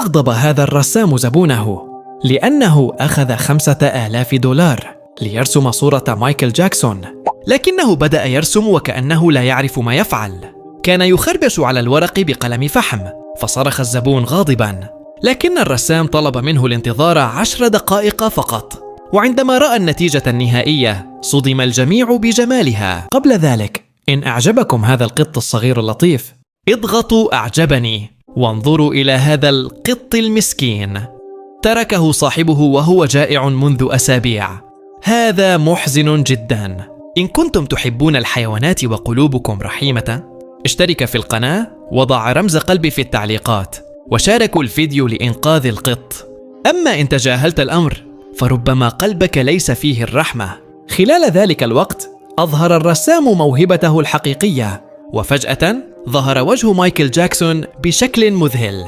أغضب هذا الرسام زبونه لأنه أخذ $5,000 ليرسم صورة مايكل جاكسون، لكنه بدأ يرسم وكأنه لا يعرف ما يفعل. كان يخربش على الورق بقلم فحم، فصرخ الزبون غاضباً، لكن الرسام طلب منه الانتظار 10 دقائق فقط. وعندما رأى النتيجة النهائية صدم الجميع بجمالها. قبل ذلك، إن أعجبكم هذا القط الصغير اللطيف اضغطوا أعجبني وانظروا إلى هذا القط المسكين، تركه صاحبه وهو جائع منذ أسابيع. هذا محزن جدا. إن كنتم تحبون الحيوانات وقلوبكم رحيمة، اشترك في القناة وضع رمز قلبي في التعليقات وشاركوا الفيديو لإنقاذ القط. أما إن تجاهلت الأمر فربما قلبك ليس فيه الرحمة. خلال ذلك الوقت أظهر الرسام موهبته الحقيقية، وفجأة ظهر وجه مايكل جاكسون بشكل مذهل.